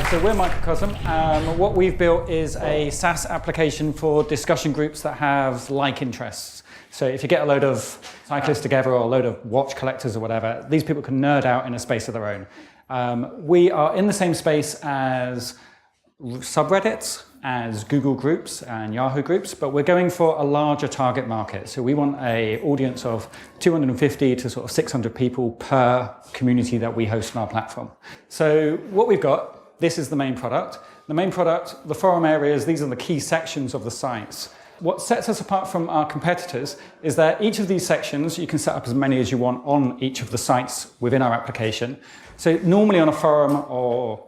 So we're Microcosm. What we've built is a SaaS application for discussion groups that have like interests. So if you get a load of cyclists together or a load of watch collectors or whatever, these people can nerd out in a space of their own. We are in the same space as subreddits, as Google groups and Yahoo groups, but we're going for a larger target market. So we want an audience of 250 to sort of 600 people per community that we host on our platform. So what we've got, this is the main product. The main product, the forum areas, these are the key sections of the sites. What sets us apart from our competitors is that each of these sections, you can set up as many as you want on each of the sites within our application. So normally on a forum or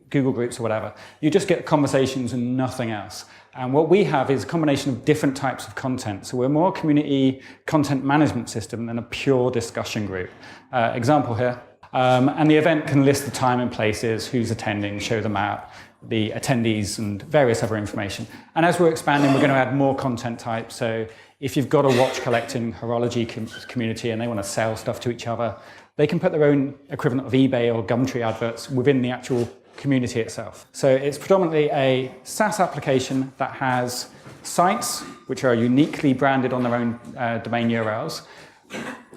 Google groups or whatever, you just get conversations and nothing else. And what we have is a combination of different types of content. So we're more a community content management system than a pure discussion group. Example here. And the event can list the time and places, who's attending, show them out, the attendees and various other information. And as we're expanding, we're going to add more content types. So if you've got a watch collecting horology community and they want to sell stuff to each other, they can put their own equivalent of eBay or Gumtree adverts within the actual community itself. So it's predominantly a SaaS application that has sites which are uniquely branded on their own domain URLs,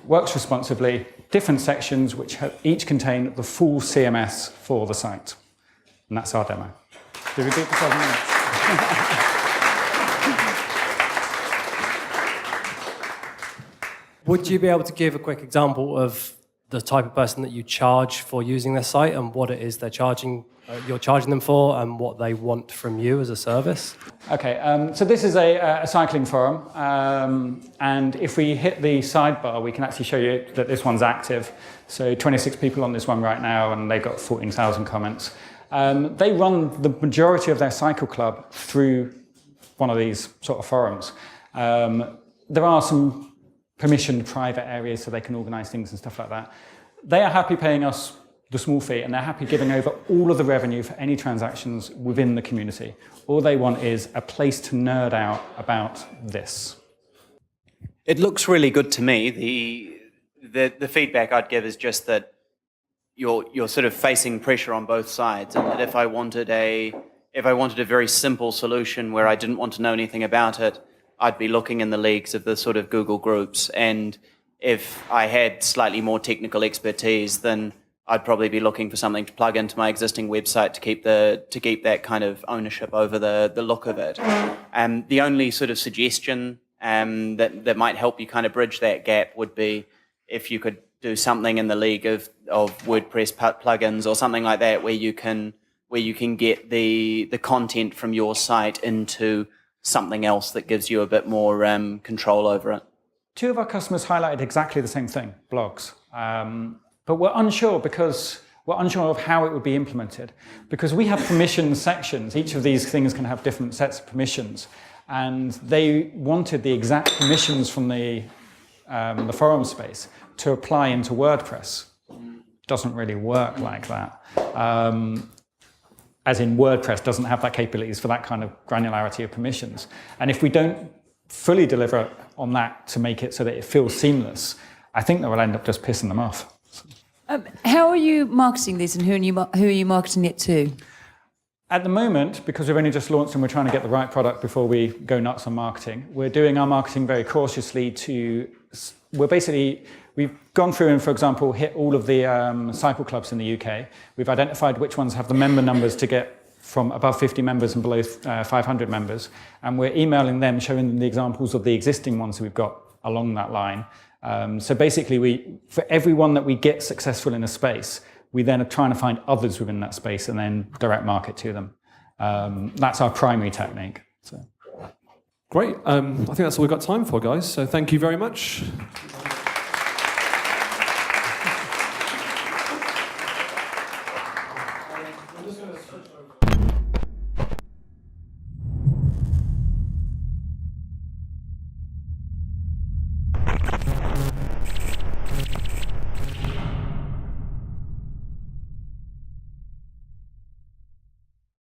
works responsibly, different sections which each contain the full CMS for the site. And that's our demo. Did we beat the 7 minutes? Would you be able to give a quick example of the type of person that you charge for using their site and what it is you're charging them for and what they want from you as a service? Okay, so this is a cycling forum, and if we hit the sidebar, we can actually show you that this one's active. So 26 people on this one right now, and they've got 14,000 comments. They run the majority of their cycle club through one of these sort of forums. There are some permissioned private areas so they can organize things and stuff like that. They are happy paying us the small fee, and they're happy giving over all of the revenue for any transactions within the community. All they want is a place to nerd out about this. It looks really good to me. The feedback I'd give is just that you're sort of facing pressure on both sides, and that if I wanted a very simple solution where I didn't want to know anything about it, I'd be looking in the leagues of the sort of Google groups, and if I had slightly more technical expertise, then I'd probably be looking for something to plug into my existing website to keep that kind of ownership over the look of it. The only sort of suggestion that might help you kind of bridge that gap would be if you could do something in the league of WordPress plugins or something like that, where you can get the content from your site into something else that gives you a bit more control over it. Two of our customers highlighted exactly the same thing, blogs. But we're unsure of how it would be implemented, because we have permission sections. Each of these things can have different sets of permissions, and they wanted the exact permissions from the forum space to apply into WordPress. It doesn't really work like that. As in, WordPress doesn't have that capabilities for that kind of granularity of permissions. And if we don't fully deliver on that to make it so that it feels seamless, I think that will end up just pissing them off. How are you marketing this, and who are you marketing it to? At the moment, because we've only just launched and we're trying to get the right product before we go nuts on marketing, we're doing our marketing very cautiously we've gone through and, for example, hit all of the cycle clubs in the UK. We've identified which ones have the member numbers to get from above 50 members and below 500 members. And we're emailing them, showing them the examples of the existing ones that we've got along that line. So basically, for everyone that we get successful in a space, we then are trying to find others within that space and then direct market to them. That's our primary technique. So. Great. I think that's all we've got time for, guys. So thank you very much.